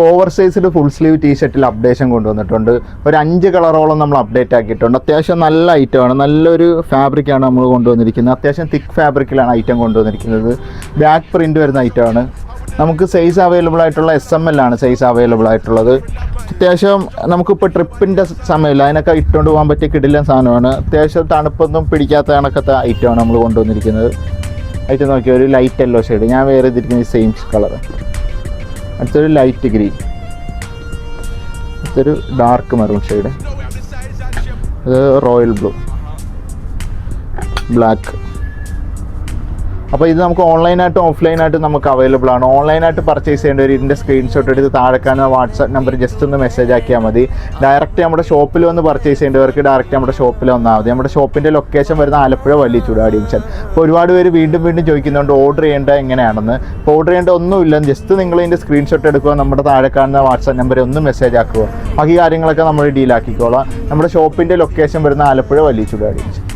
Over sized full sleeve ടീഷർട്ടിൽ updation കൊണ്ടുവന്നിട്ടുണ്ട്. ഒരു 5 കളറോളം നമ്മൾ അപ്ഡേറ്റ് ആക്കിയിട്ടുണ്ട്. അത്യാവശ്യം നല്ല ഐറ്റമാണ്, നല്ലൊരു ഫാബ്രിക്കാണ് നമ്മൾ കൊണ്ടുവന്നിരിക്കുന്നത്. അത്യാവശ്യം തിക്ക് ഫാബ്രിക്കിലാണ് ഐറ്റം കൊണ്ടുവന്നിരിക്കുന്നത്. ബാക്ക് പ്രിൻറ്റ് വരുന്ന ഐറ്റമാണ്. നമുക്ക് സൈസ് അവൈലബിൾ ആയിട്ടുള്ള SML ആണ് സൈസ് അവൈലബിൾ ആയിട്ടുള്ളത്. അത്യാവശ്യം നമുക്കിപ്പോൾ ട്രിപ്പിൻ്റെ സമയമില്ല, അതിനൊക്കെ ഇട്ടുകൊണ്ട് പോകാൻ പറ്റിയ കിടിലൻ സാധനമാണ്. അത്യാവശ്യം തണുപ്പൊന്നും പിടിക്കാത്ത കണക്കത്തെ ഐറ്റമാണ് നമ്മൾ കൊണ്ടുവന്നിരിക്കുന്നത്. ഐറ്റം നോക്കിയാൽ ഒരു ലൈറ്റ് യെല്ലോ ഷെയ്ഡ്, ഞാൻ വേറെ ചെയ്തിരിക്കുന്നത് സെയിം കളർ. അടുത്തൊരു ലൈറ്റ് ഗ്രീൻ, അടുത്തൊരു ഡാർക്ക് മെറൂൺ ഷെയ്ഡ്, ഇത് റോയൽ ബ്ലൂ, ബ്ലാക്ക്. അപ്പോൾ ഇത് നമുക്ക് ഓൺലൈനായിട്ടും ഓഫ്ലൈനായിട്ടും നമുക്ക് അവൈലബിൾ ആണ്. ഓൺലൈനായിട്ട് പർച്ചേസ് ചെയ്യേണ്ടവർ ഇതിൻ്റെ സ്ക്രീൻഷോട്ട് എടുത്ത് താഴെ കാണുന്ന വാട്സാപ്പ് നമ്പർ ജസ്റ്റ് ഒന്ന് മെസ്സേജ് ആക്കിയാൽ മതി. ഡയറക്റ്റ് നമ്മുടെ ഷോപ്പിൽ വന്ന് പർച്ചേസ് ചെയ്യേണ്ടവർക്ക് ഡയറക്റ്റ് നമ്മുടെ ഷോപ്പിൽ വന്നാൽ മതി. നമ്മുടെ ഷോപ്പിൻ്റെ ലൊക്കേഷൻ വരുന്ന ആലപ്പുഴ വലിയചൂട് ജംഗ്ഷൻ. അപ്പോൾ ഒരുപാട് പേര് വീണ്ടും ചോദിക്കുന്നുണ്ട് ഓർഡർ ചെയ്യേണ്ടത് എങ്ങനെയാണെന്ന്. അപ്പോൾ ഓർഡർ ചെയ്യേണ്ട ഒന്നുമില്ല, ജസ്റ്റ് നിങ്ങൾ ഇതിൻ്റെ സ്ക്രീൻഷോട്ട് എടുക്കുക, നമ്മുടെ താഴെ കാണുന്ന വാട്സാപ്പ് നമ്പർ ഒന്ന് മെസ്സേജ് ആക്കുക. ബാക്കി കാര്യങ്ങളൊക്കെ നമ്മൾ ഡീലാക്കിക്കോളാം. നമ്മുടെ ഷോപ്പിൻ്റെ ലൊക്കേഷൻ വരുന്ന ആലപ്പുഴ വലിയചൂട് ജംഗ്ഷൻ.